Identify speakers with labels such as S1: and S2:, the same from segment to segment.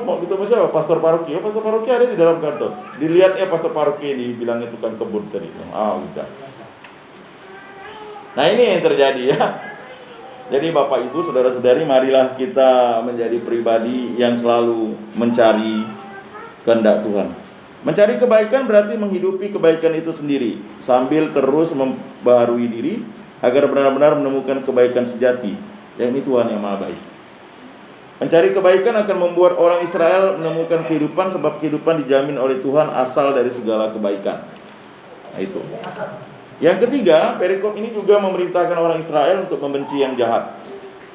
S1: mau ketemu siapa? Pastor paroki. Pastor paroki ada di dalam kantor. Dilihat pastor paroki ini bilang itu kan kebun tadi. Udah. Nah ini yang terjadi ya. Jadi Bapak Ibu, saudara-saudari, marilah kita menjadi pribadi yang selalu mencari kehendak Tuhan. Mencari kebaikan berarti menghidupi kebaikan itu sendiri, sambil terus membaharui diri agar benar-benar menemukan kebaikan sejati, yang ini Tuhan yang Maha Baik. Mencari kebaikan akan membuat orang Israel menemukan kehidupan, sebab kehidupan dijamin oleh Tuhan asal dari segala kebaikan. Nah itu. Yang ketiga, perikop ini juga memerintahkan orang Israel untuk membenci yang jahat.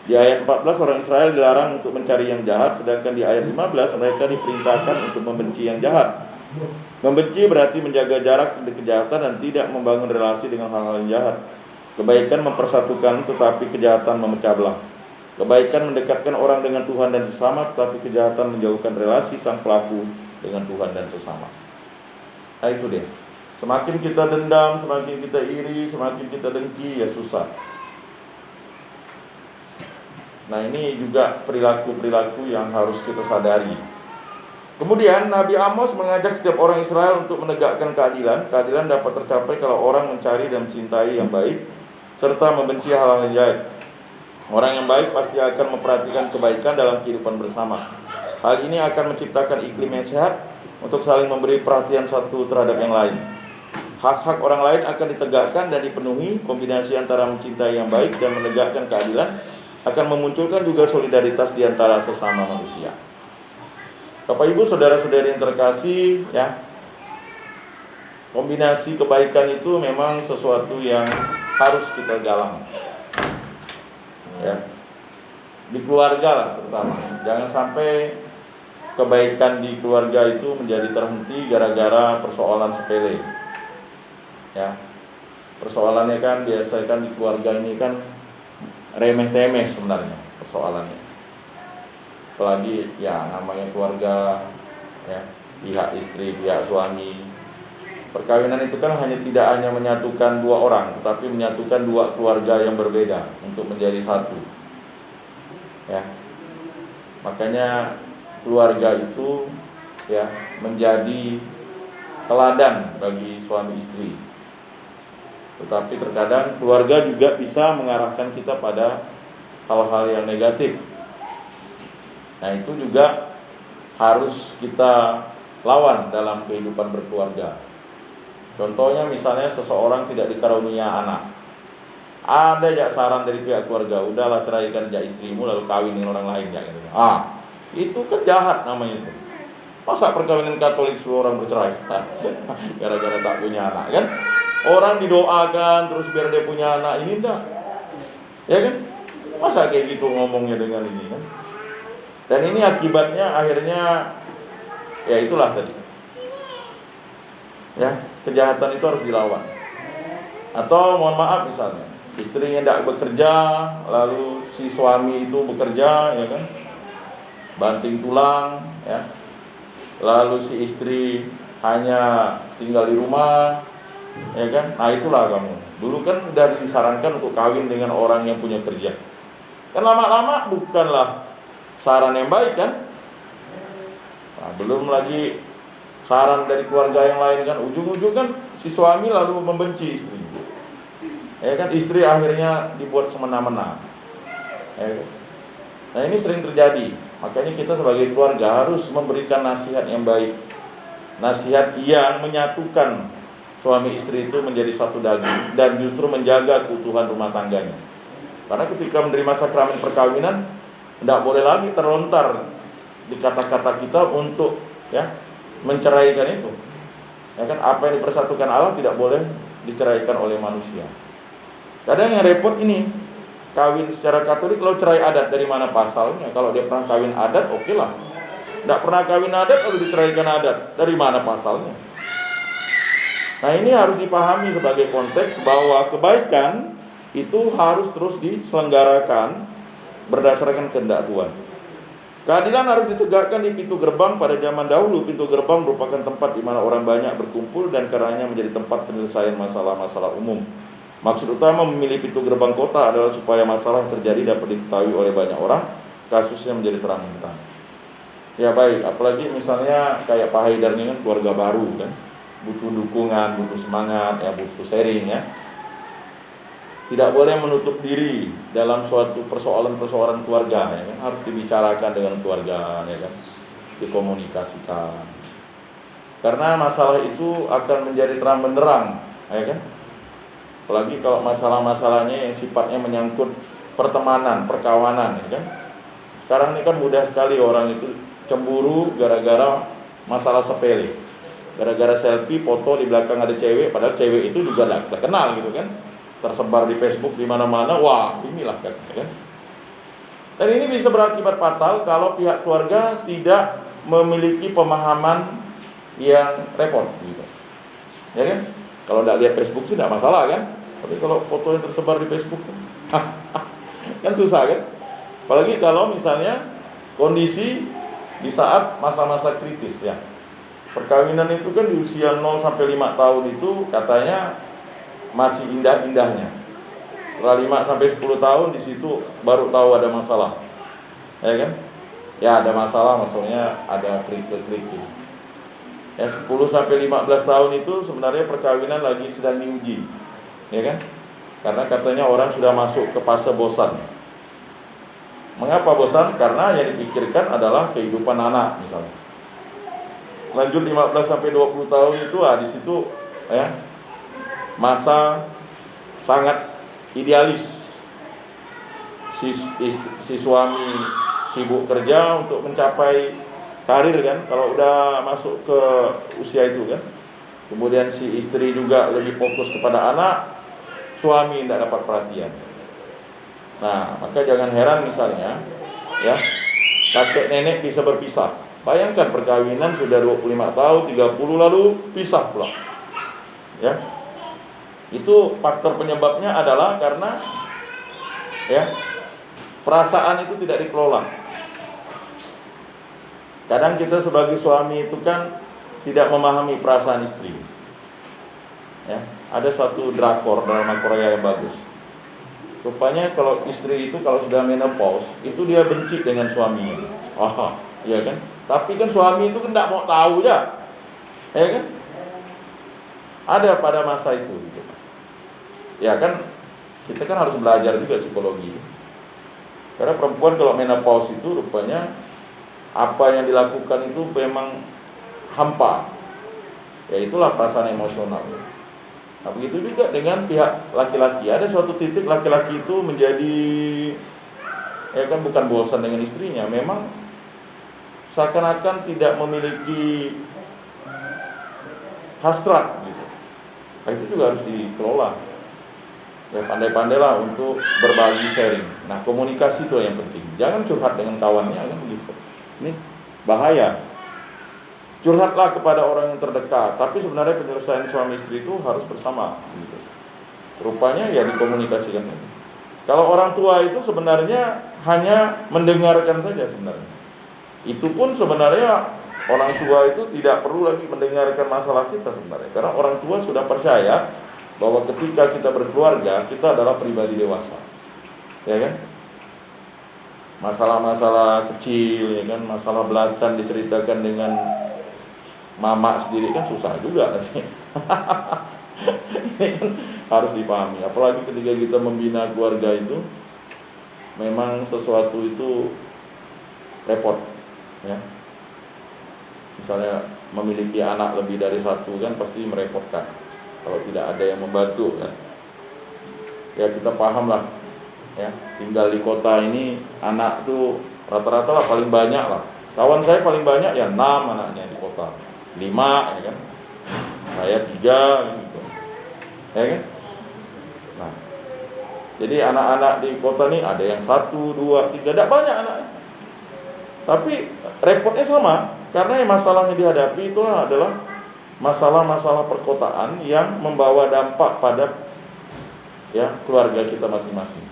S1: Di ayat 14 orang Israel dilarang untuk mencari yang jahat, sedangkan di ayat 15 mereka diperintahkan untuk membenci yang jahat. Membenci berarti menjaga jarak dari kejahatan dan tidak membangun relasi dengan hal-hal yang jahat. Kebaikan mempersatukan, tetapi kejahatan memecah belah. Kebaikan mendekatkan orang dengan Tuhan dan sesama, tetapi kejahatan menjauhkan relasi sang pelaku dengan Tuhan dan sesama. Nah itu dia. Semakin kita dendam, semakin kita iri, semakin kita dengki, ya susah. Nah ini juga perilaku-perilaku yang harus kita sadari. Kemudian Nabi Amos mengajak setiap orang Israel untuk menegakkan keadilan. Keadilan dapat tercapai kalau orang mencari dan mencintai yang baik, serta membenci hal-hal yang jahat. Orang yang baik pasti akan memperhatikan kebaikan dalam kehidupan bersama. Hal ini akan menciptakan iklim yang sehat untuk saling memberi perhatian satu terhadap yang lain. Hak-hak orang lain akan ditegakkan dan dipenuhi. Kombinasi antara mencintai yang baik dan menegakkan keadilan akan memunculkan juga solidaritas di antara sesama manusia. Bapak Ibu, saudara-saudari yang terkasih, ya, kombinasi kebaikan itu memang sesuatu yang harus kita galang, ya, di keluarga lah terutama. Jangan sampai kebaikan di keluarga itu menjadi terhenti gara-gara persoalan sepele, ya. Persoalannya kan biasa kan di keluarga ini kan remeh-temeh sebenarnya persoalannya. Apalagi ya namanya keluarga, ya, pihak istri, pihak suami. Perkawinan itu kan tidak hanya menyatukan dua orang, tetapi menyatukan dua keluarga yang berbeda untuk menjadi satu, ya. Makanya keluarga itu, ya, menjadi teladan bagi suami istri. Tetapi terkadang keluarga juga bisa mengarahkan kita pada hal-hal yang negatif. Nah itu juga harus kita lawan dalam kehidupan berkeluarga. Contohnya misalnya seseorang tidak dikarunia anak. Ada ya saran dari pihak keluarga, udahlah ceraikan ya istrimu lalu kawin dengan orang lain ya gitu. Itu kan jahat namanya itu. Masa perkawinan Katolik semua orang bercerai? Gara-gara tak punya anak kan? Orang didoakan terus biar dia punya anak, ini enggak. Ya kan? Masa kayak gitu ngomongnya dengan ini kan? Dan ini akibatnya akhirnya ya itulah tadi. Ya, kejahatan itu harus dilawan. Atau mohon maaf misalnya, istrinya tidak bekerja, lalu si suami itu bekerja, ya kan? Banting tulang, ya. Lalu si istri hanya tinggal di rumah, ya kan? Nah, itulah kamu. Dulu kan udah disarankan untuk kawin dengan orang yang punya kerja. Kan lama-lama bukanlah saran yang baik kan? Nah, belum lagi saran dari keluarga yang lain kan, ujung-ujung kan si suami lalu membenci istri. Ya kan, istri akhirnya dibuat semena-mena. Ya kan? Nah, ini sering terjadi. Makanya kita sebagai keluarga harus memberikan nasihat yang baik. Nasihat yang menyatukan suami istri itu menjadi satu daging dan justru menjaga keutuhan rumah tangganya. Karena ketika menerima sakramen perkawinan, tidak boleh lagi terlontar di kata-kata kita untuk, ya, menceraikan itu. Ya kan, apa yang dipersatukan Allah tidak boleh diceraikan oleh manusia. Kadang yang repot ini, kawin secara Katolik lalu cerai adat, dari mana pasalnya? Kalau dia pernah kawin adat, oke lah. Tidak pernah kawin adat lalu diceraikan adat, dari mana pasalnya? Nah ini harus dipahami sebagai konteks bahwa kebaikan itu harus terus diselenggarakan berdasarkan kehendak Tuhan. Keadilan harus ditegakkan di pintu gerbang. Pada zaman dahulu, pintu gerbang merupakan tempat di mana orang banyak berkumpul dan karenanya menjadi tempat penyelesaian masalah-masalah umum. Maksud utama memilih pintu gerbang kota adalah supaya masalah yang terjadi dapat diketahui oleh banyak orang, kasusnya menjadi terang-benderang. Ya baik, apalagi misalnya kayak Pak Haidar ini kan keluarga baru kan, butuh dukungan, butuh semangat, ya butuh sharing ya. Tidak boleh menutup diri dalam suatu persoalan-persoalan keluarga ya kan, harus dibicarakan dengan keluarga ya kan, dikomunikasikan. Karena masalah itu akan menjadi terang benderang ya kan. Apalagi kalau masalah-masalahnya yang sifatnya menyangkut pertemanan, perkawanan ya kan. Sekarang ini kan mudah sekali orang itu cemburu gara-gara masalah sepele. Gara-gara selfie, foto di belakang ada cewek, padahal cewek itu juga tidak kita kenal gitu kan. Tersebar di Facebook di mana-mana, wah inilah kan. Dan ini bisa berakibat fatal kalau pihak keluarga tidak memiliki pemahaman yang repot gitu. Ya kan? Kalau tidak lihat Facebook sih tidak masalah kan. Tapi kalau foto yang tersebar di Facebook kan susah kan. Apalagi kalau misalnya kondisi di saat masa-masa kritis ya. Perkawinan itu kan di usia 0 sampai 5 tahun itu katanya masih indah-indahnya. Setelah 5 sampai 10 tahun di situ baru tahu ada masalah. Ya kan? Ya ada masalah, maksudnya ada kerikil-kerikil. Ya 10 sampai 15 tahun itu sebenarnya perkawinan lagi sedang diuji. Ya kan? Karena katanya orang sudah masuk ke fase bosan. Mengapa bosan? Karena yang dipikirkan adalah kehidupan anak misalnya. Lanjut 15 sampai 20 tahun itu di situ ya masa sangat idealis. Si suami sibuk kerja untuk mencapai karir kan, kalau udah masuk ke usia itu kan. Kemudian si istri juga lebih fokus kepada anak, suami tidak dapat perhatian. Nah, maka jangan heran misalnya ya, kakek nenek bisa berpisah. Bayangkan perkawinan sudah 25 tahun, 30 lalu pisah pula. Ya. Itu faktor penyebabnya adalah karena ya, perasaan itu tidak dikelola. Kadang kita sebagai suami itu kan tidak memahami perasaan istri. Ya, ada suatu drakor drama Korea yang bagus. Rupanya kalau istri itu kalau sudah menopause, itu dia benci dengan suaminya. Oh, iya kan? Tapi kan suami itu kan tidak mau tahu ya. Ya kan? Ada pada masa itu gitu. Ya kan, kita kan harus belajar juga psikologi. Karena perempuan kalau menopause itu rupanya apa yang dilakukan itu memang hampa. Ya itulah perasaan emosional. Nah begitu juga dengan pihak laki-laki. Ada suatu titik laki-laki itu menjadi ya kan bukan bosan dengan istrinya, memang seakan-akan tidak memiliki hasrat gitu. Nah itu juga harus dikelola. Ya pandai-pandailah untuk berbagi sharing. Nah komunikasi itu yang penting. Jangan curhat dengan kawannya kan begitu. Ini bahaya. Curhatlah kepada orang yang terdekat, tapi sebenarnya penyelesaian suami istri itu harus bersama gitu. Rupanya ya dikomunikasikan saja. Kalau orang tua itu sebenarnya hanya mendengarkan saja sebenarnya. Itu pun sebenarnya orang tua itu tidak perlu lagi mendengarkan masalah kita sebenarnya. Karena orang tua sudah percaya bahwa ketika kita berkeluarga, kita adalah pribadi dewasa. Ya kan? Masalah-masalah kecil ya kan, masalah belatan diceritakan dengan mama sendiri kan susah juga nanti. Ini kan harus dipahami. Apalagi ketika kita membina keluarga itu, memang sesuatu itu repot, ya. Misalnya memiliki anak lebih dari satu kan pasti merepotkan. Kalau tidak ada yang membantu kan. Ya kita paham lah, ya. Tinggal di kota ini anak tuh rata-rata lah paling banyak lah. Kawan saya paling banyak ya 6 anaknya di kota. 5 ya kan, saya 3 gitu, ya kan. Nah, jadi anak-anak di kota nih ada yang 1, 2, 3, tidak banyak anaknya. Tapi repotnya sama, karena yang masalah yang dihadapi itulah adalah masalah-masalah perkotaan yang membawa dampak pada ya keluarga kita masing-masing.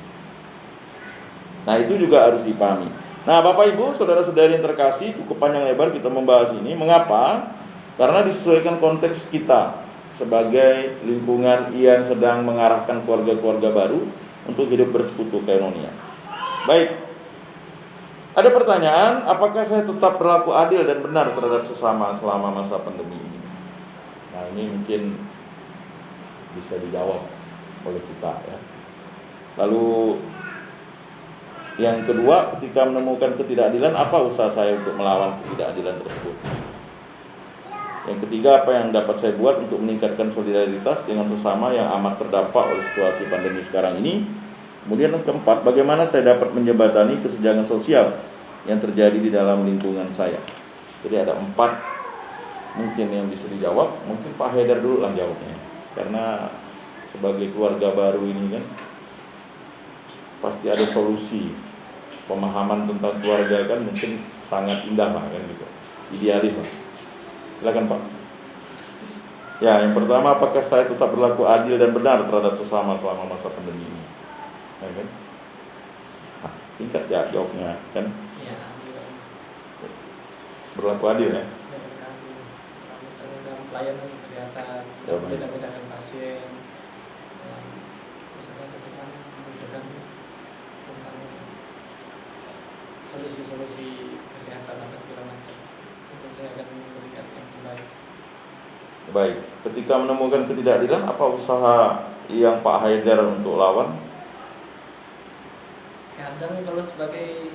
S1: Nah itu juga harus dipahami. Nah Bapak Ibu, saudara-saudari yang terkasih, cukup panjang lebar kita membahas ini. Mengapa? Karena disesuaikan konteks kita sebagai lingkungan yang sedang mengarahkan keluarga-keluarga baru untuk hidup bersekutu koinonia. Baik, Ada pertanyaan, apakah saya tetap berlaku adil dan benar terhadap sesama selama masa pandemi ini? Nah, ini mungkin bisa dijawab oleh kita ya. Lalu yang kedua, ketika menemukan ketidakadilan, apa usaha saya untuk melawan ketidakadilan tersebut? Yang ketiga, apa yang dapat saya buat untuk meningkatkan solidaritas dengan sesama yang amat terdampak oleh situasi pandemi sekarang ini? Kemudian yang keempat, bagaimana saya dapat menjembatani kesenjangan sosial yang terjadi di dalam lingkungan saya? Jadi ada 4 mungkin yang bisa dijawab. Mungkin Pak Haidar dulu lah jawabnya, karena sebagai keluarga baru ini kan pasti ada solusi. Pemahaman tentang keluarga kan mungkin sangat indah lah kan gitu, idealis lah. Silakan Pak. Ya, yang pertama, apakah saya tetap berlaku adil dan benar terhadap sesama selama masa pandemi ini? Ya, kan? Nah, singkat ya jawabnya kan?
S2: Ya, adil.
S1: Berlaku adil ya?
S2: Misalnya dalam pelayanan kesehatan, beda-bedakan pasien, misalnya ketika membutuhkan tentang solusi-solusi kesehatan apa segala macam, itu saya akan memberikan yang terbaik.
S1: Baik, ketika menemukan ketidakadilan, apa usaha yang Pak Haidar untuk lawan?
S2: Kadang kalau sebagai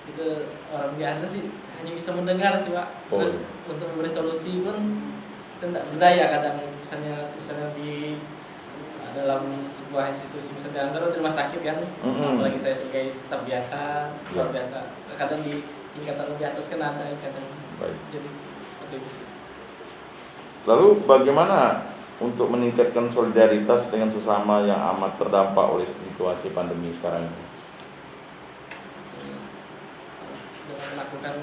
S2: itu orang biasa sih hanya bisa mendengar sih Pak. Terus untuk memberi solusi pun itu tidak berdaya kadang. Misalnya di dalam sebuah institusi, misalnya di rumah sakit kan, apalagi saya sebagai staf biasa, luar biasa. Kadang di tingkatan lebih atas kan ada kadang.
S1: Baik.
S2: Jadi seperti itu.
S1: Lalu bagaimana untuk meningkatkan solidaritas dengan sesama yang amat terdampak oleh situasi pandemi sekarang ini?
S2: Dengan melakukan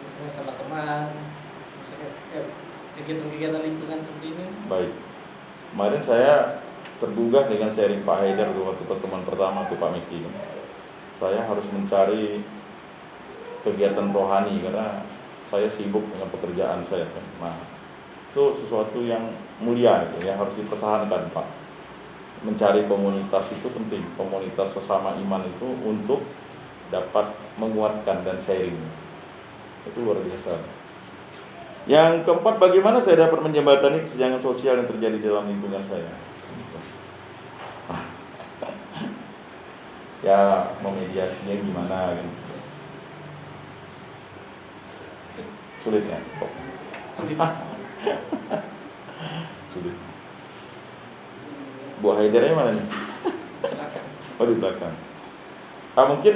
S2: misalnya sama teman, misalnya kegiatan-kegiatan lingkungan seperti ini.
S1: Baik. Kemarin saya tergugah dengan sharing Pak Haidar waktu pertemuan pertama ke Pak Miki. Saya harus mencari kegiatan rohani karena saya sibuk dengan pekerjaan saya kan. Nah, itu sesuatu yang mulia gitu, yang harus dipertahankan Pak. Mencari komunitas itu penting, komunitas sesama iman itu untuk dapat menguatkan dan sharing. Itu luar biasa. Yang keempat, bagaimana saya dapat menjembatani kesenjangan sosial yang terjadi dalam lingkungan saya? Ya, memediasinya gimana gitu. Sulit ya?
S2: Sulit.
S1: Sulit. Bu Haidarnya mana nih?
S2: Belakang.
S1: Oh, di belakang. Mungkin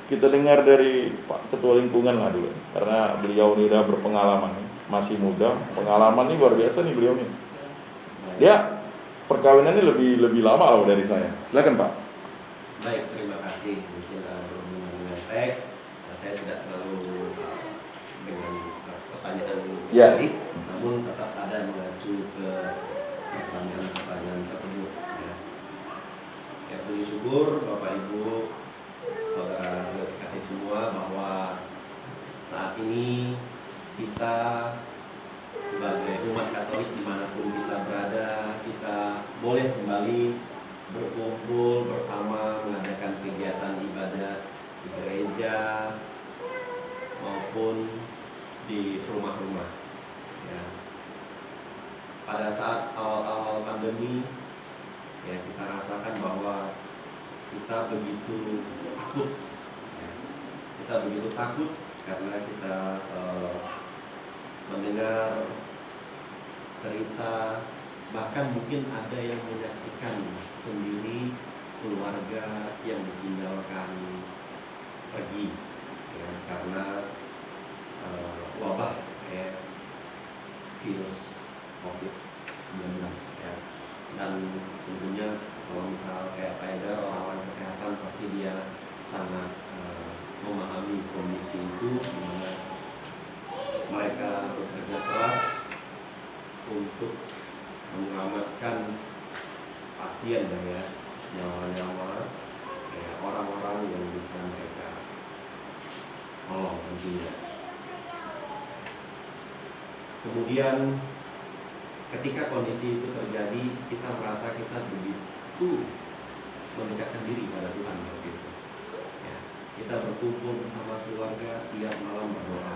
S1: kita dengar dari Pak Ketua Lingkungan lah dulu, karena beliau ini udah berpengalaman, masih muda, pengalaman ini luar biasa nih beliau nih. Dia perkawinannya lebih lama loh dari saya. Silakan Pak.
S3: Baik, terima kasih. Mungkin berhubungan dengan teks, saya tidak terlalu dengan pertanyaan
S1: Ya.
S3: namun tetap ada mengacu ke pertanyaan tersebut. Ya, puji syukur Bapak Ibu, saudara kasih semua bahwa saat ini kita sebagai umat Katolik dimanapun kita berada, kita boleh kembali berkumpul bersama mengadakan kegiatan ibadah di gereja maupun di rumah-rumah. Ya. Pada saat awal-awal pandemi, ya, kita rasakan bahwa kita begitu takut. Ya. Kita begitu takut karena kita mendengar cerita, bahkan mungkin ada yang menyaksikan sendiri keluarga yang ditinggalkan pergi, ya, karena wabah virus COVID-19, ya. Dan tentunya kalau misal kayak Pak Haidar, orang-orang kesehatan, pasti dia sangat memahami kondisi itu, di mana mereka bekerja keras untuk menyelamatkan pasien dan ya nyawa-nyawa orang-orang yang bisa mereka tolong tentunya. Kemudian ketika kondisi itu terjadi, kita merasa kita begitu mendekatkan diri pada Tuhan waktu itu. Ya, kita berkumpul bersama keluarga tiap malam berdoa,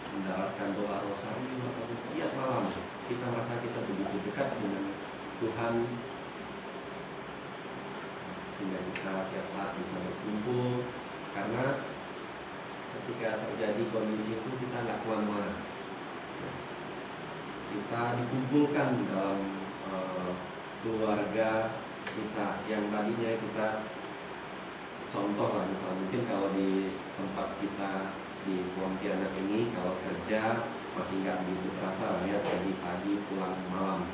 S3: mendaraskan doa rosari atau tiap malam kita merasa kita begitu dekat dengan Tuhan, sehingga kita tiap saat bisa berkumpul. Karena ketika terjadi kondisi itu kita nggak kemana-mana, kita dikumpulkan dalam keluarga kita yang tadinya kita contoh lah, misalnya mungkin kalau di tempat kita di Pontianak ini kalau kerja masih nggak begitu terasa lah ya, pagi pulang malam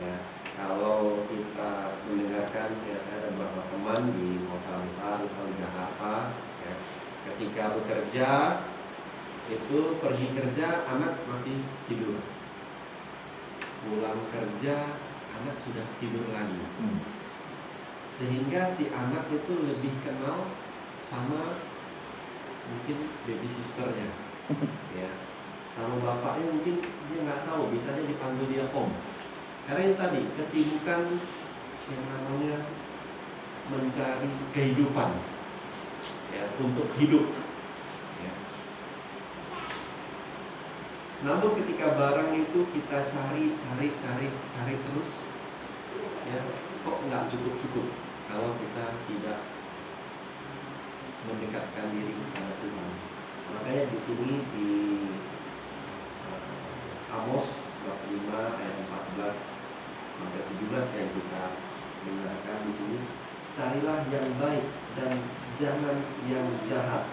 S3: ya. Kalau kita mendengarkan ya, saya ada beberapa teman di kota besar misalnya di Jakarta ya, ketika bekerja itu pergi kerja anak masih tidur, pulang kerja anak sudah tidur lagi. Sehingga si anak itu lebih kenal sama mungkin baby sisternya ya, sama bapaknya mungkin dia nggak tahu, bisanya dipanggil dia om. Karena yang tadi kesibukan yang namanya mencari kehidupan ya, untuk hidup ya. Namun ketika barang itu kita cari terus ya, kok nggak cukup kalau kita tidak mendekatkan diri kepada Tuhan. Makanya di sini di Amos bab 5 ayat 14 sampai 17 yang kita dengarkan di sini, carilah yang baik dan jangan yang jahat.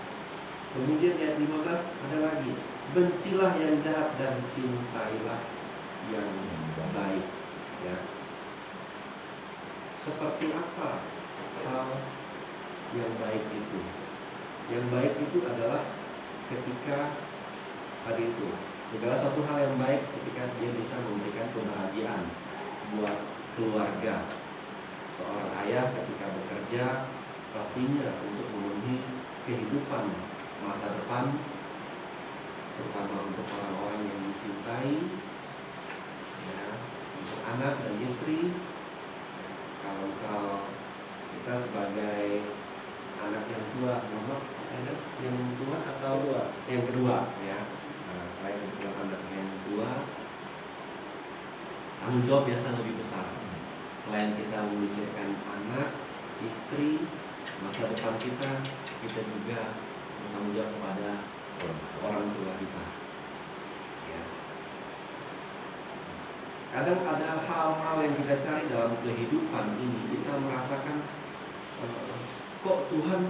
S3: Kemudian ayat 15 ada lagi, bencilah yang jahat dan cintailah yang baik ya. Seperti apa hal yang baik itu? Yang baik itu adalah ketika tadi itu segala satu hal yang baik ketika dia bisa memberikan kebahagiaan buat keluarga. Seorang ayah ketika bekerja pastinya untuk memenuhi kehidupan masa depan, terutama untuk orang-orang yang dicintai ya, untuk anak dan istri. Kalau misal kita sebagai anak yang tua, yang tua atau yang kedua ya, saya kebetulan anak yang tua, tanggung jawab biasa lebih besar. Selain kita memikirkan anak, istri, masa depan kita juga bertanggung jawab kepada orang tua kita ya. Kadang ada hal-hal yang kita cari dalam kehidupan ini, kita merasakan kok Tuhan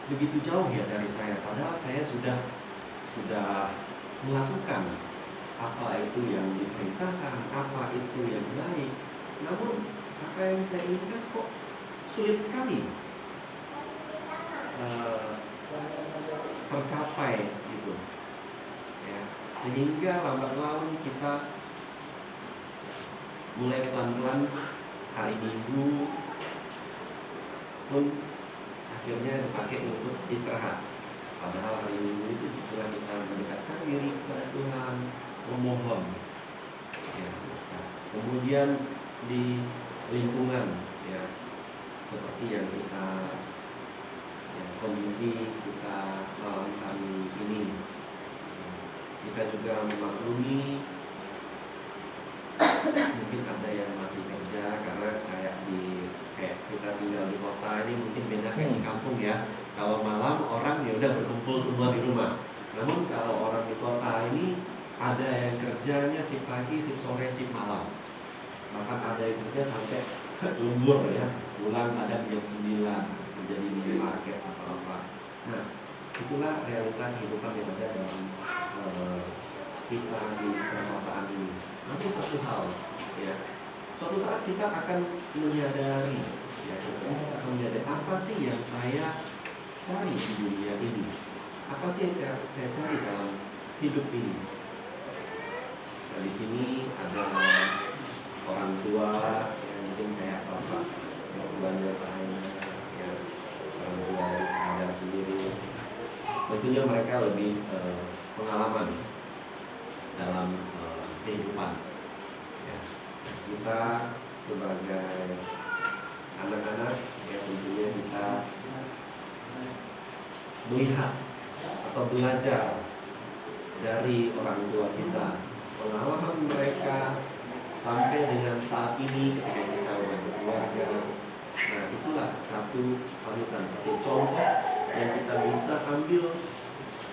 S3: begitu jauh ya dari saya, padahal saya sudah melakukan apa itu yang diperintahkan, apa itu yang baik, namun apa yang saya inginkan kok sulit sekali tercapai gitu ya. Sehingga lambat laun kita mulai pelan-pelan hari Minggu pun akhirnya dipakai untuk istirahat. Padahal hari Minggu itu setelah kita mendekatkan diri kepada Tuhan, memohon ya. Kemudian di lingkungan ya, seperti yang kita ya, kondisi kita malam hari ini, kita juga memaklumi mungkin ada yang masih kerja, karena kayak kita tinggal di kota ini mungkin beda kayak di kampung ya. Kalau malam orang ya udah berkumpul semua di rumah. Namun kalau orang di kota ini ada yang kerjanya shift pagi, shift sore, shift malam. Bahkan ada yang kerja sampai lembur ya, pulang ada jam 9 kerja di minimarket atau apa. Nah, itulah realita kehidupan yang ada dalam kita di perkotaan ini. Nanti satu hal ya, suatu saat kita akan menyadari ya, kita akan menyadari apa sih yang saya cari di dunia ini, apa sih yang saya cari dalam hidup ini. Nah, di sini ada orang tua yang mungkin kayak bapak mertuanya ya, orang tua ada sendiri, tentunya mereka lebih pengalaman dalam kehidupan kita sebagai anak-anak ya tentunya kita melihat atau belajar dari orang tua kita, pengalaman mereka sampai dengan saat ini ketika kita sudah berkeluarga. Nah itulah satu panutan, satu contoh yang kita bisa ambil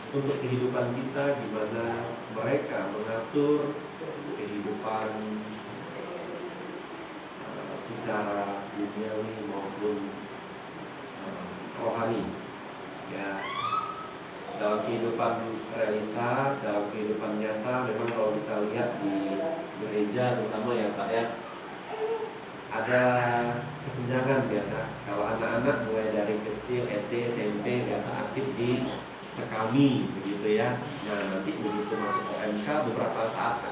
S3: untuk kehidupan kita, di mana mereka mengatur kehidupan secara duniawi maupun rohani. Ya, dalam kehidupan realita, dalam kehidupan nyata, memang kalau kita lihat di gereja terutama ya Pak ya, ada kesenjangan biasa. Kalau anak-anak mulai dari kecil SD, SMP biasa aktif di sekami begitu ya. Nah nanti begitu masuk OMK beberapa saat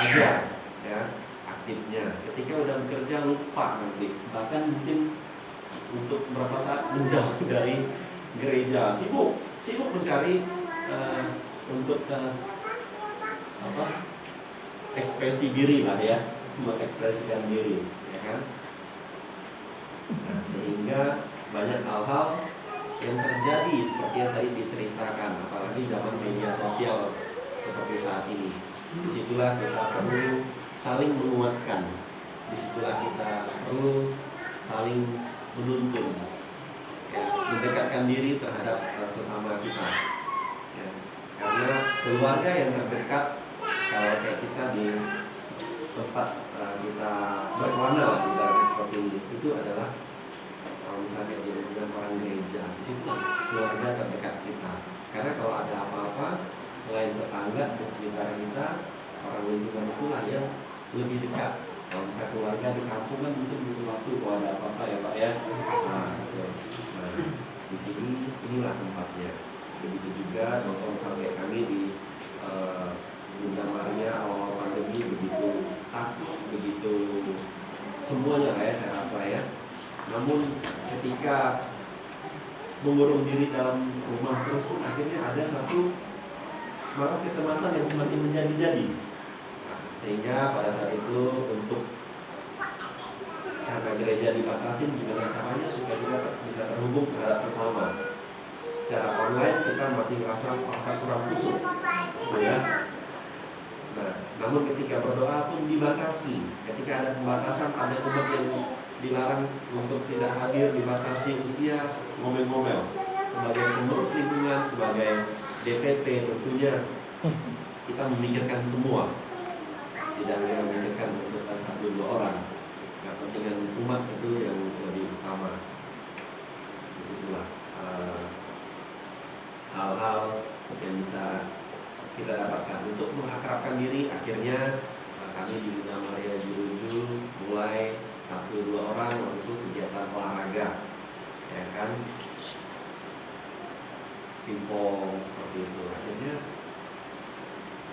S3: aja ya aktifnya. Ketika udah bekerja lupa nanti, bahkan mungkin untuk beberapa saat menjauh dari gereja, sibuk mencari untuk ekspresi diri lah ya, mengekspresikan diri, ya kan? Nah, sehingga banyak hal-hal yang terjadi seperti yang tadi diceritakan, apalagi zaman media sosial seperti saat ini. Disitulah kita perlu saling menguatkan, disitulah kita perlu saling menuntun, ya, mendekatkan diri terhadap sesama kita, ya. Karena keluarga yang terdekat, kalau kayak kita di tempat kita berwarna seperti itu adalah kalau misalnya dia dengan orang gereja, disitulah keluarga terdekat kita. Karena kalau ada apa-apa selain tetangga di sekitar kita, orang lingkungan itulah yang lebih dekat. Kalau misalnya keluarga di kampung kan mungkin butuh waktu kalau ada apa-apa ya Pak ya. Nah, di sini inilah tempatnya. Begitu juga contoh sampai kami di Bunda Maria awal pandemi begitu takut, begitu semuanya lah ya saya rasa ya. Namun ketika mengurung diri dalam rumah terus pun akhirnya ada satu malah kecemasan yang semakin menjadi-jadi. Sehingga pada saat itu untuk karena gereja dibatasin, gimana caranya supaya kita bisa terhubung terhadap sesama. Secara online kita masih merasa kurang kusuk, ya. Nah, namun ketika berdoa pun dibatasi. Ketika ada pembatasan, ada umat yang dilarang untuk tidak hadir, dibatasi usia, ngomel-ngomel. Sebagai pengurus lingkungan, sebagai DPP tentunya kita memikirkan semua. Tidak hanya memikirkan untuk satu dua orang. Kepentingan umat itu yang lebih utama. Disitulah hal-hal yang bisa kita dapatkan untuk mengakrabkan diri. Akhirnya kami di Bunda Maria Juruju mulai 1-2 orang untuk kegiatan olahraga, ya kan, pingpong seperti itu. Akhirnya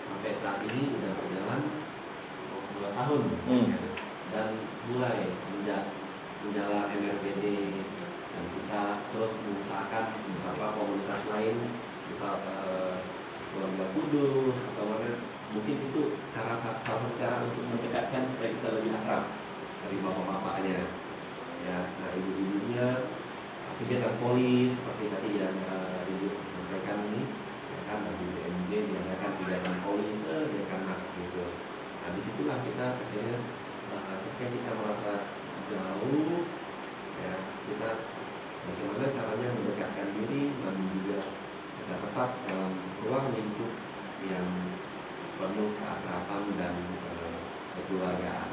S3: sampai saat ini sudah berjalan 2 tahun, ya. Dan mulai menjalan MRPD, dan kita terus mengusahakan beberapa komunitas lain, misal keluarga kudus atau mana, mungkin itu salah satu cara untuk mendekatkan supaya kita lebih akrab dari bapak-bapaknya, ya. Nah, ibu-ibunya kegiatan polis seperti tadi yang ibu sampaikan ini, ya kan, dari BMJ diadakan kegiatan polis, ya kan, gitu. Nah, disitulah kita akhirnya ketika kita merasa jauh, ya, kita bagaimana caranya mendekatkan diri dan juga kita tetap dalam ruang lingkup yang penuh keakraban dan kekeluargaan.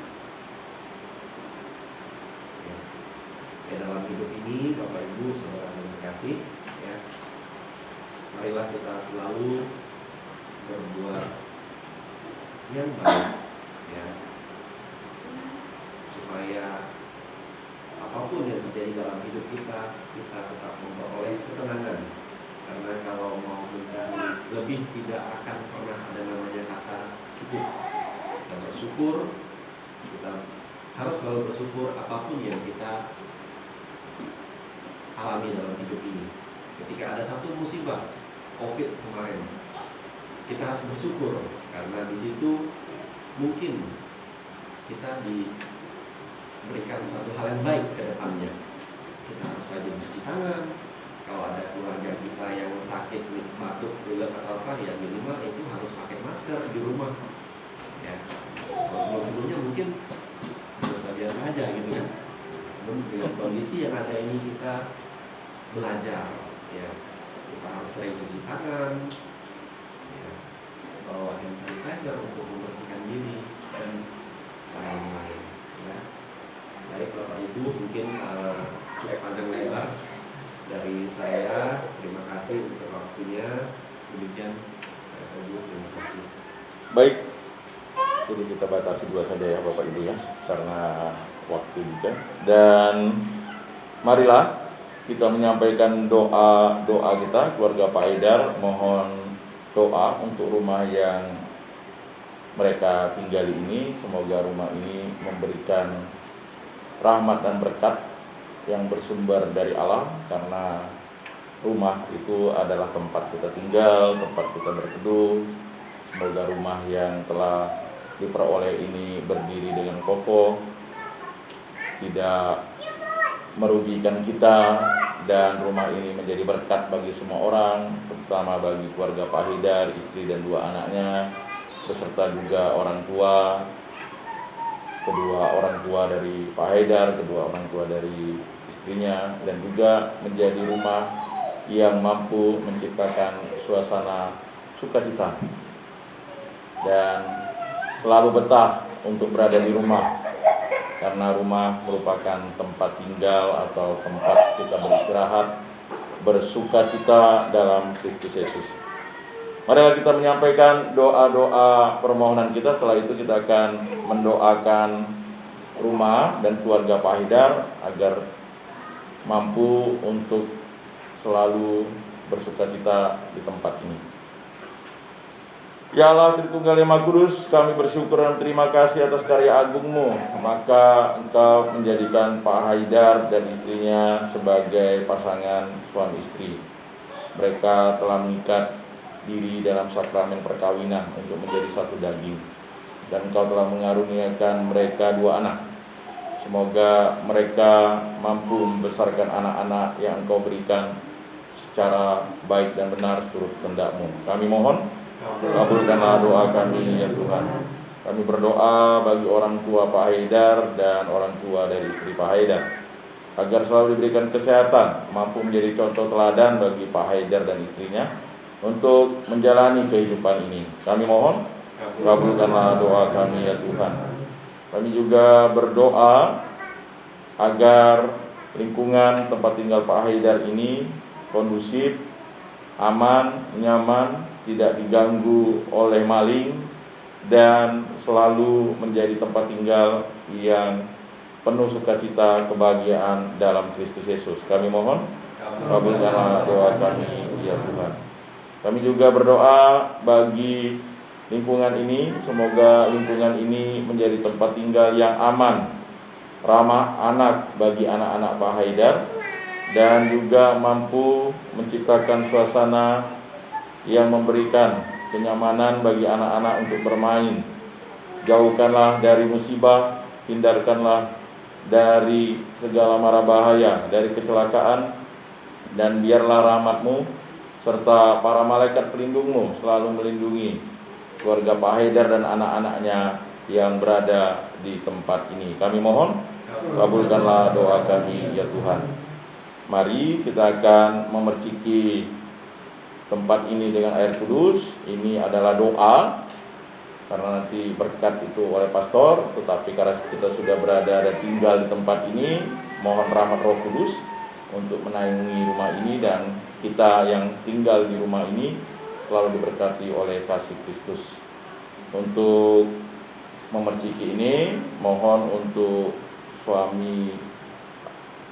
S3: Ya, dalam hidup ini Bapak Ibu Saudara yang terkasih, ya, marilah kita selalu berbuat yang baik, ya, supaya apapun yang terjadi dalam hidup kita, kita tetap memperoleh ketenangan. Karena kalau mau mencari lebih, tidak akan pernah ada namanya kata cukup. Dan bersyukur, kita harus selalu bersyukur apapun yang kita alami dalam hidup ini. Ketika ada satu musibah, COVID kemarin, kita harus bersyukur karena di situ mungkin kita diberikan suatu hal yang baik ke depannya. Kita harus rajin cuci tangan. Kalau ada keluarga kita yang sakit, batuk, pilek atau apa, ya minimal itu harus pakai masker di rumah. Ya, kalau sebelumnya mungkin biasa-biasa aja gitu kan. Namun dengan kondisi yang ada ini kita belajar, ya kita harus sering cuci tangan, ya, bawa hand sanitizer untuk membersihkan diri dan lain-lain. Ya. Baik Bapak Ibu, mungkin cukup panjang lebar dari saya. Terima kasih untuk waktunya. Demikian Bapak Ibu, terima kasih.
S1: Baik, jadi kita batasi dua saja ya Bapak Ibu ya, karena waktu juga. Dan marilah kita menyampaikan doa kita, keluarga Pak Haidar. Mohon doa untuk rumah yang mereka tinggali ini. Semoga rumah ini memberikan rahmat dan berkat yang bersumber dari Allah, karena rumah itu adalah tempat kita tinggal, tempat kita berteduh. Semoga rumah yang telah diperoleh ini berdiri dengan kokoh, tidak merugikan kita, dan rumah ini menjadi berkat bagi semua orang, terutama bagi keluarga Pak Haidar, istri dan dua anaknya, beserta juga orang tua, kedua orang tua dari Pak Haidar, kedua orang tua dari istrinya, dan juga menjadi rumah yang mampu menciptakan suasana sukacita dan selalu betah untuk berada di rumah, karena rumah merupakan tempat tinggal atau tempat kita beristirahat, bersukacita dalam Kristus Yesus. Marilah kita menyampaikan doa-doa permohonan kita. Setelah itu kita akan mendoakan rumah dan keluarga Pak Haidar agar mampu untuk selalu bersukacita di tempat ini. Ya Allah, Tritunggal yang Maha Kudus, kami bersyukur dan terima kasih atas karya agung-Mu. Maka Engkau menjadikan Pak Haidar dan istrinya sebagai pasangan suami istri. Mereka telah mengikat diri dalam sakramen perkawinan untuk menjadi satu daging, dan Engkau telah mengaruniakan mereka dua anak. Semoga mereka mampu membesarkan anak-anak yang Engkau berikan secara baik dan benar seturut kehendak-Mu. Kami mohon, kabulkanlah doa kami ya Tuhan. Kami berdoa bagi orang tua Pak Haidar dan orang tua dari istri Pak Haidar, agar selalu diberikan kesehatan, mampu menjadi contoh teladan bagi Pak Haidar dan istrinya untuk menjalani kehidupan ini. Kami mohon, kabulkanlah doa kami ya Tuhan. Kami juga berdoa agar lingkungan tempat tinggal Pak Haidar ini kondusif, aman, nyaman, tidak diganggu oleh maling, dan selalu menjadi tempat tinggal yang penuh sukacita, kebahagiaan dalam Kristus Yesus. Kami mohon, kabulkanlah doa kami ya Tuhan. Kami juga berdoa bagi lingkungan ini, semoga lingkungan ini menjadi tempat tinggal yang aman, ramah anak bagi anak-anak Pak Haidar, dan juga mampu menciptakan suasana yang memberikan kenyamanan bagi anak-anak untuk bermain. Jauhkanlah dari musibah, hindarkanlah dari segala mara bahaya, dari kecelakaan, dan biarlah rahmat-Mu serta para malaikat pelindung-Mu selalu melindungi keluarga Pak Haidar dan anak-anaknya yang berada di tempat ini. Kami mohon, kabulkanlah doa kami ya Tuhan. Mari kita akan memerciki tempat ini dengan air kudus. Ini adalah doa, karena nanti berkat itu oleh pastor, tetapi karena kita sudah berada dan tinggal di tempat ini, mohon rahmat Roh Kudus untuk menaungi rumah ini, dan kita yang tinggal di rumah ini selalu diberkati oleh kasih Kristus. Untuk memerciki ini, mohon untuk suami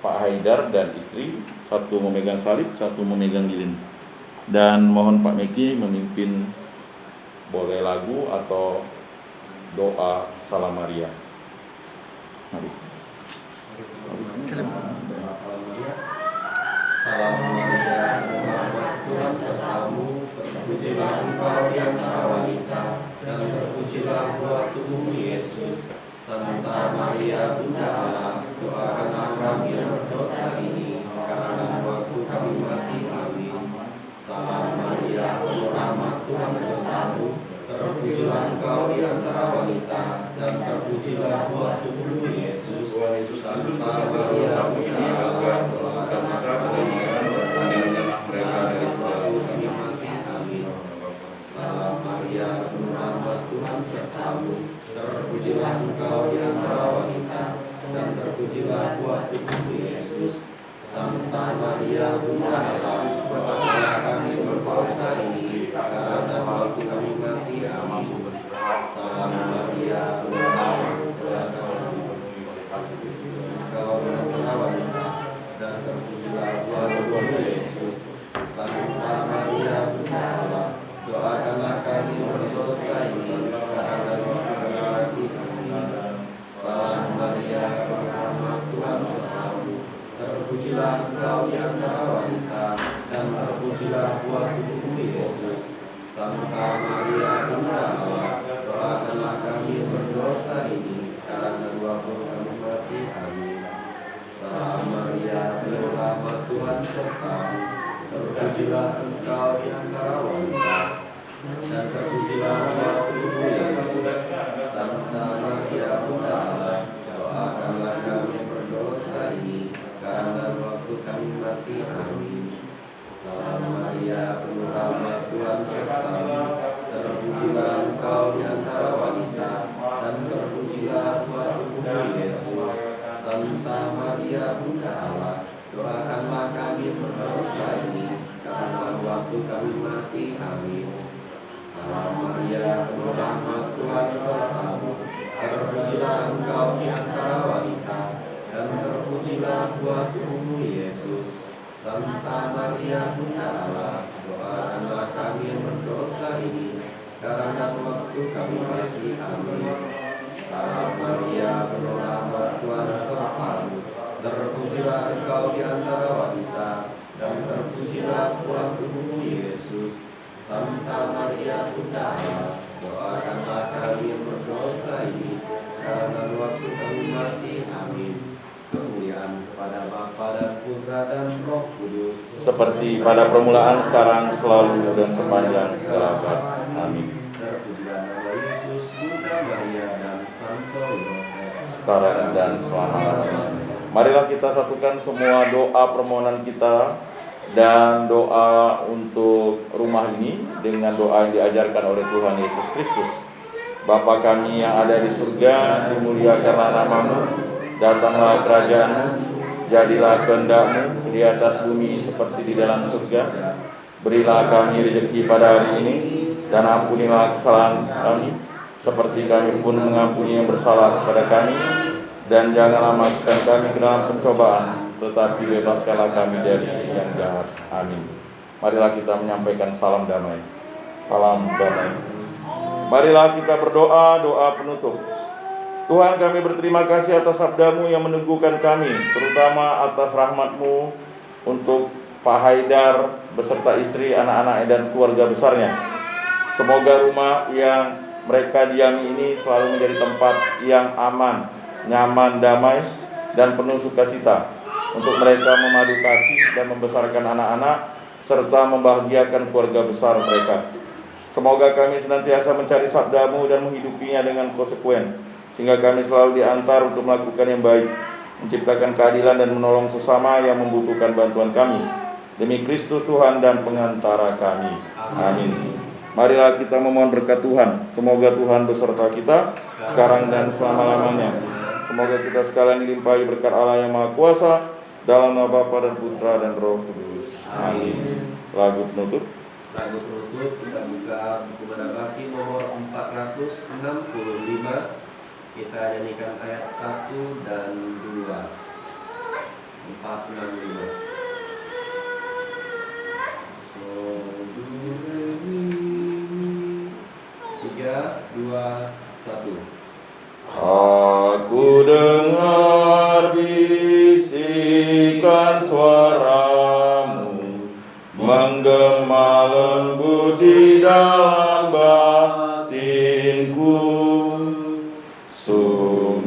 S1: Pak Haidar dan istri, satu memegang salib, satu memegang lilin. Dan mohon Pak Meki memimpin, boleh lagu atau doa Salam Maria. Mari.
S3: Salam Maria, Tuhan sertamu, terpujilah engkau di antara wanita, dan terpujilah buah tubuhmu Yesus. Santa Maria Bunda Allah, doakanlah kami yang berdosa ini sekarang dan waktu kami mati. Amin. Salam Maria, penuh rahmat, Tuhan sertamu, terpujilah engkau di antara wanita, dan terpujilah buah tubuhmu Yesus. Santa Maria Bunda Allah, doakanlah kami yang berdosa ini sekarang dan waktu kami mati. Amin. Salam Maria, penuh rahmat, Tuhan sertamu, terpujilah engkau di antara wanita, dan terpujilah buah tubuhmu Yesus. Santa Maria Bunda Allah, doakanlah kami berdosa ini sekarang dan waktu kami mati. Amin. Salam Maria, penuh rahmat, Tuhan sertamu, engkau di antara wanita, dan terpujilah buah tubuhmu Yesus. Santa Maria Bunda Allah, doakanlah kami berdosa ini sekarang dan waktu kami mati. Amin. Salam Maria, penuh rahmat, Tuhan sertamu, terpujilah engkau di antara wanita, dan terpujilah buah tubuhmu Yesus. Santa Maria Bunda Allah, doakanlah kami berdosa ini sekarang dan waktu kami mati. Amin. Salam Maria, penuh rahmat, Tuhan sertamu, terpujilah engkau di antara wanita, dan terpujilah buah tubuhmu Yesus. Santa Maria Bunda Allah, doakanlah kami berdosa ini sekarang dan waktu kami mati. Amin. Salam Maria, penuh rahmat, Tuhan sertamu, terpujilah engkau di antara wanita, dan terpujilah buah tubuhmu Yesus. Santa Maria Bunda Allah, doakanlah kami berdosa ini sekarang dan waktu kami mati. Amin. Salam Maria, penuh rahmat, Tuhan sertamu, terpujilah engkau di antara wanita, dan terpujilah buah tubuhmu Yesus. Santa Maria Bunda Allah, doakanlah kami berdosa ini sekarang dan waktu kami mati. Amin. Salam Maria, penuh rahmat, Tuhan sertamu, terpujilah engkau di antara wanita, dan terpujilah buah tubuhmu Yesus. Santa Maria Bunda Allah, doakanlah kami berdosa ini sekarang dan waktu kami mati. Amin. Kemuliaan kepada Bapa dan Putra dan Roh Kudus,
S1: seperti pada permulaan, sekarang, selalu, dan sepanjang segala abad. Amin.
S3: Terpujilah nama Yesus, Bunda Maria, dan Santo Yosef,
S1: Sekarang dan selama-lamanya. Marilah kita satukan semua doa permohonan kita dan doa untuk rumah ini dengan doa yang diajarkan oleh Tuhan Yesus Kristus. Bapa kami yang ada di surga, dimuliakanlah namamu, datanglah kerajaan-Mu, jadilah kehendak-Mu di atas bumi seperti di dalam surga. Berilah kami rezeki pada hari ini, dan ampunilah kesalahan kami, seperti kami pun mengampuni yang bersalah kepada kami. Dan janganlah masukkan kami ke dalam pencobaan, tetapi bebaskanlah kami dari yang jahat. Amin. Marilah kita menyampaikan salam damai. Salam damai. Marilah kita berdoa, doa penutup. Tuhan, kami berterima kasih atas sabda-Mu yang meneguhkan kami, terutama atas rahmat-Mu untuk Pak Haidar beserta istri, anak-anak dan keluarga besarnya. Semoga rumah yang mereka diami ini selalu menjadi tempat yang aman, nyaman, damai, dan penuh sukacita untuk mereka memadu kasih dan membesarkan anak-anak serta membahagiakan keluarga besar mereka. Semoga kami senantiasa mencari sabda-Mu dan menghidupinya dengan konsekuen, sehingga kami selalu diantar untuk melakukan yang baik, menciptakan keadilan dan menolong sesama yang membutuhkan bantuan kami. Demi Kristus Tuhan dan pengantara kami. Amin. Marilah kita memohon berkat Tuhan. Semoga Tuhan beserta kita sekarang dan selama-lamanya. Semoga kita sekalian dilimpahi berkat Allah yang Maha Kuasa, dalam nama Bapa dan Putra dan Roh Kudus. Amin. Lagu penutup.
S3: Lagu penutup kita buka buku Madabaki nomor 465. Kita nyanyikan ayat 1 dan 2. 465. So, 3, 2, 1.
S1: Aku dengar bisikan suara-Mu menggema lembut di dalam batinku. Sungguh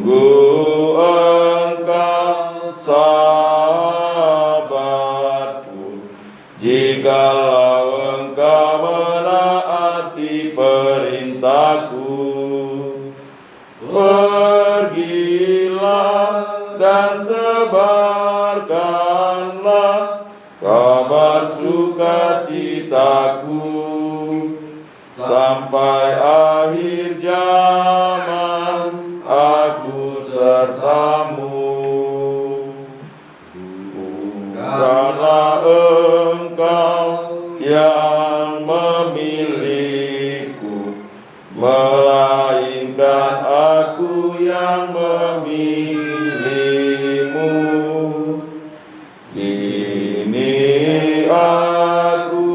S1: Pergilah dan sebarkanlah kabar sukacitaku sampai akhir zaman aku sertamu. Bukanlah engkau yang memilihku, melainkan aku yang memilihmu. Ini aku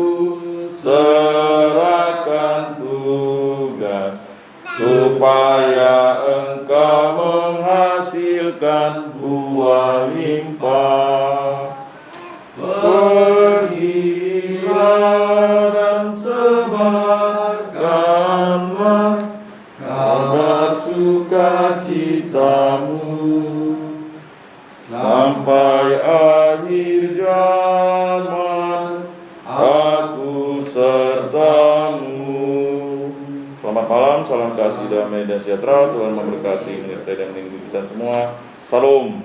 S1: serahkan tugas supaya engkau menghasilkan buah limpah. Pergilah dan sebarkanlah kabar sukacitamu sampai akhir zaman aku sertamu. Selamat malam, salam kasih, damai dan sejahtera. Tuhan memberkati menyertai dan melindungi kita semua. Salam.